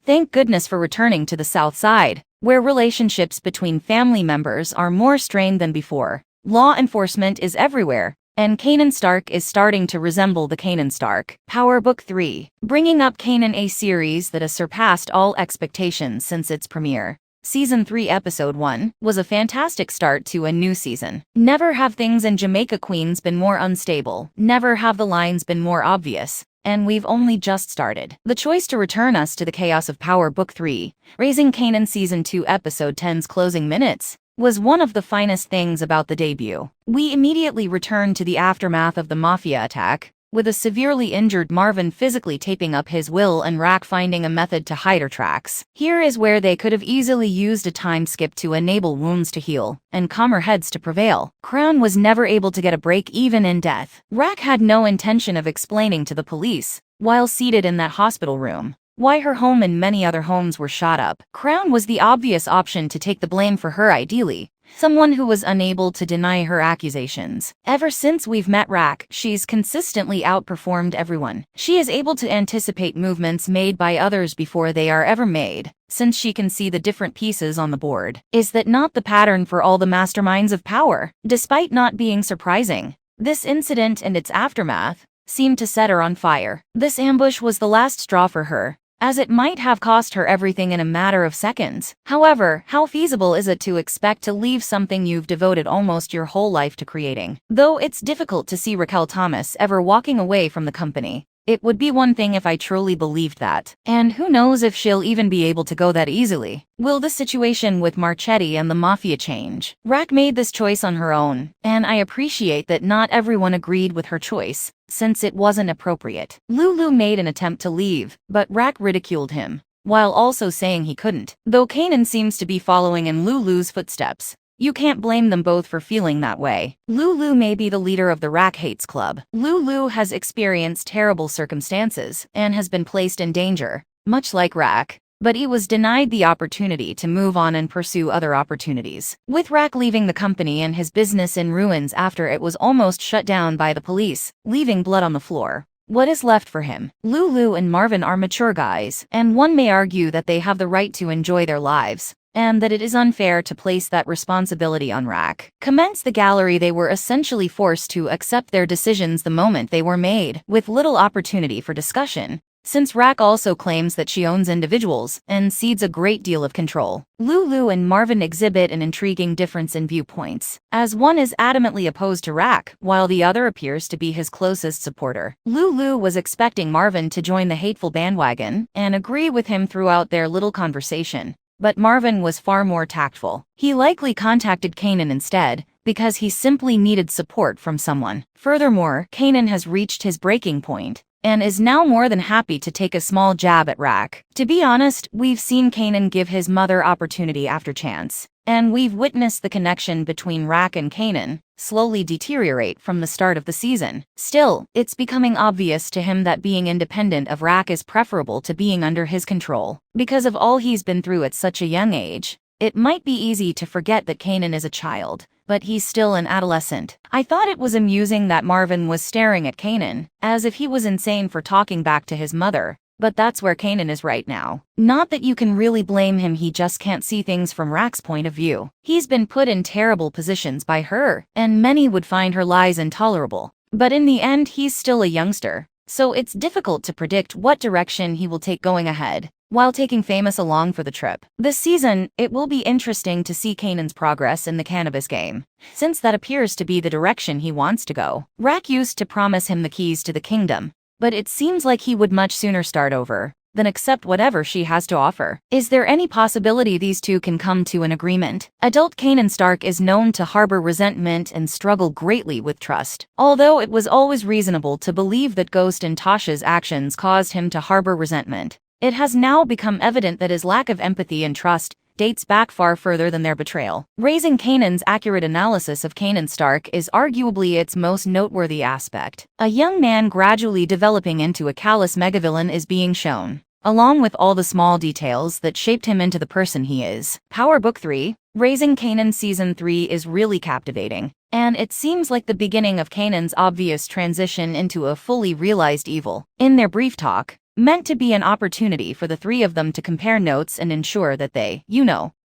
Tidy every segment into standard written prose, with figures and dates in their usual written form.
Thank goodness for returning to the Southside, where relationships between family members are more strained than before. Law enforcement is everywhere, and Kanan Stark is starting to resemble the Kanan Stark. Power Book 3, bringing up Kanan, a series that has surpassed all expectations since its premiere. Season 3 Episode 1 was a fantastic start to a new season. Never have things in Jamaica Queens been more unstable, never have the lines been more obvious, and we've only just started. The choice to return us to the chaos of Power Book 3, Raising Kanan Season 2 Episode 10's closing minutes, was one of the finest things about the debut. We immediately returned to the aftermath of the Mafia attack, with a severely injured Marvin physically taping up his will and Rack finding a method to hide her tracks. Here is where they could have easily used a time skip to enable wounds to heal, and calmer heads to prevail. Crown was never able to get a break even in death. Rack had no intention of explaining to the police, while seated in that hospital room, why her home and many other homes were shot up. Crown was the obvious option to take the blame for her, ideally. Someone who was unable to deny her accusations. Ever since we've met Rack, she's consistently outperformed everyone. She is able to anticipate movements made by others before they are ever made, since she can see the different pieces on the board. Is that not the pattern for all the masterminds of power? Despite not being surprising, this incident and its aftermath seemed to set her on fire. This ambush was the last straw for her, as it might have cost her everything in a matter of seconds. However, how feasible is it to expect to leave something you've devoted almost your whole life to creating? Though it's difficult to see Raquel Thomas ever walking away from the company, it would be one thing if I truly believed that. And who knows if she'll even be able to go that easily. Will the situation with Marchetti and the Mafia change? Rack made this choice on her own, and I appreciate that not everyone agreed with her choice, since it wasn't appropriate. Lulu made an attempt to leave, but Rack ridiculed him, while also saying he couldn't. Though Kanan seems to be following in Lulu's footsteps, you can't blame them both for feeling that way. Lulu may be the leader of the Rack Hates Club. Lulu has experienced terrible circumstances and has been placed in danger, much like Rack, but he was denied the opportunity to move on and pursue other opportunities. With Rack leaving the company and his business in ruins after it was almost shut down by the police, leaving blood on the floor, what is left for him? Lulu and Marvin are mature guys, and one may argue that they have the right to enjoy their lives, and that it is unfair to place that responsibility on Rack. Commence the gallery. They were essentially forced to accept their decisions the moment they were made, with little opportunity for discussion, since Rack also claims that she owns individuals and cedes a great deal of control. Lulu and Marvin exhibit an intriguing difference in viewpoints, as one is adamantly opposed to Rack, while the other appears to be his closest supporter. Lulu was expecting Marvin to join the hateful bandwagon and agree with him throughout their little conversation, but Marvin was far more tactful. He likely contacted Kanan instead, because he simply needed support from someone. Furthermore, Kanan has reached his breaking point, and is now more than happy to take a small jab at Rack. To be honest, we've seen Kanan give his mother opportunity after chance, and we've witnessed the connection between Rack and Kanan slowly deteriorate from the start of the season. Still, it's becoming obvious to him that being independent of Rack is preferable to being under his control. Because of all he's been through at such a young age, it might be easy to forget that Kanan is a child, but he's still an adolescent. I thought it was amusing that Marvin was staring at Kanan, as if he was insane for talking back to his mother, but that's where Kanan is right now. Not that you can really blame him, he just can't see things from Rack's point of view. He's been put in terrible positions by her, and many would find her lies intolerable. But in the end, he's still a youngster, so it's difficult to predict what direction he will take going ahead, while taking Famous along for the trip. This season, it will be interesting to see Kanan's progress in the cannabis game, since that appears to be the direction he wants to go. Rack used to promise him the keys to the kingdom, but it seems like he would much sooner start over than accept whatever she has to offer. Is there any possibility these two can come to an agreement? Adult Kanan Stark is known to harbor resentment and struggle greatly with trust. Although it was always reasonable to believe that Ghost and Tasha's actions caused him to harbor resentment, it has now become evident that his lack of empathy and trust dates back far further than their betrayal. Raising Kanan's accurate analysis of Kanan Stark is arguably its most noteworthy aspect. A young man gradually developing into a callous megavillain is being shown, along with all the small details that shaped him into the person he is. Power Book 3, Raising Kanan Season 3 is really captivating, and it seems like the beginning of Kanan's obvious transition into a fully realized evil. In their brief talk, meant to be an opportunity for the three of them to compare notes and ensure that they,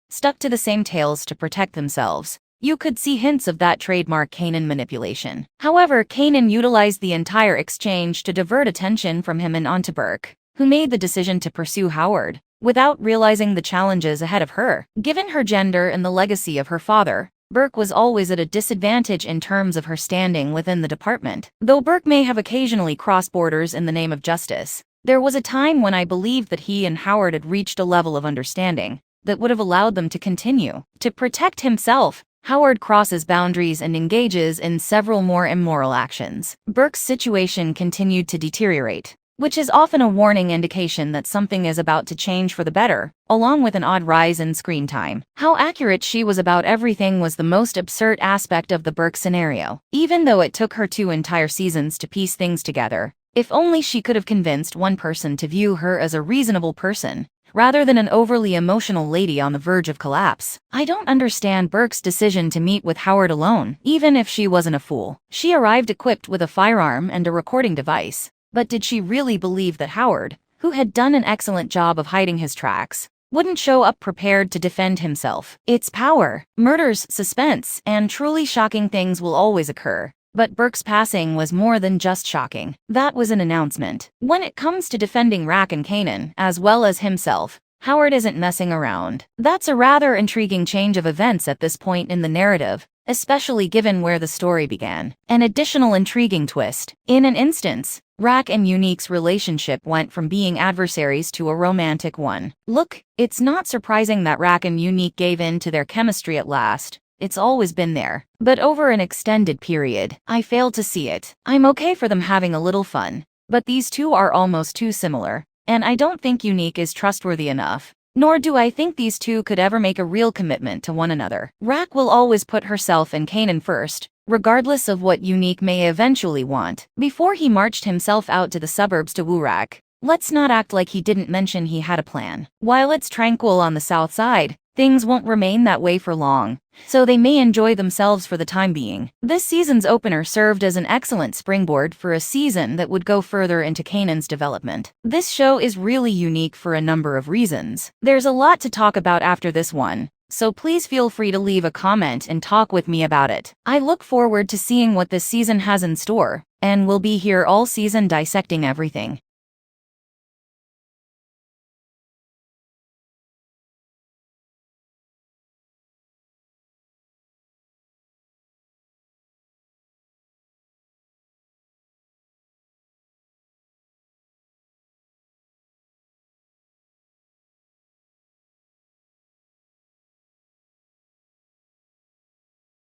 stuck to the same tales to protect themselves. You could see hints of that trademark Kanan manipulation. However, Kanan utilized the entire exchange to divert attention from him and onto Burke, who made the decision to pursue Howard, without realizing the challenges ahead of her. Given her gender and the legacy of her father, Burke was always at a disadvantage in terms of her standing within the department. Though Burke may have occasionally crossed borders in the name of justice, there was a time when I believed that he and Howard had reached a level of understanding that would have allowed them to continue. To protect himself, Howard crosses boundaries and engages in several more immoral actions. Burke's situation continued to deteriorate, which is often a warning indication that something is about to change for the better, along with an odd rise in screen time. How accurate she was about everything was the most absurd aspect of the Burke scenario, even though it took her 2 entire seasons to piece things together. If only she could have convinced one person to view her as a reasonable person, rather than an overly emotional lady on the verge of collapse. I don't understand Burke's decision to meet with Howard alone, even if she wasn't a fool. She arrived equipped with a firearm and a recording device. But did she really believe that Howard, who had done an excellent job of hiding his tracks, wouldn't show up prepared to defend himself? It's power, murders, suspense, and truly shocking things will always occur. But Burke's passing was more than just shocking. That was an announcement. When it comes to defending Rack and Kanan, as well as himself, Howard isn't messing around. That's a rather intriguing change of events at this point in the narrative, especially given where the story began. An additional intriguing twist. In an instance, Rack and Unique's relationship went from being adversaries to a romantic one. Look, it's not surprising that Rack and Unique gave in to their chemistry at last. It's always been there. But over an extended period, I failed to see it. I'm okay for them having a little fun, but these two are almost too similar, and I don't think Unique is trustworthy enough. Nor do I think these two could ever make a real commitment to one another. Rack will always put herself and Kanan first, regardless of what Unique may eventually want. Before he marched himself out to the suburbs to woo Rack, let's not act like he didn't mention he had a plan. While it's tranquil on the Southside, things won't remain that way for long, so they may enjoy themselves for the time being. This season's opener served as an excellent springboard for a season that would go further into Kanan's development. This show is really unique for a number of reasons. There's a lot to talk about after this one, so please feel free to leave a comment and talk with me about it. I look forward to seeing what this season has in store, and we'll be here all season dissecting everything.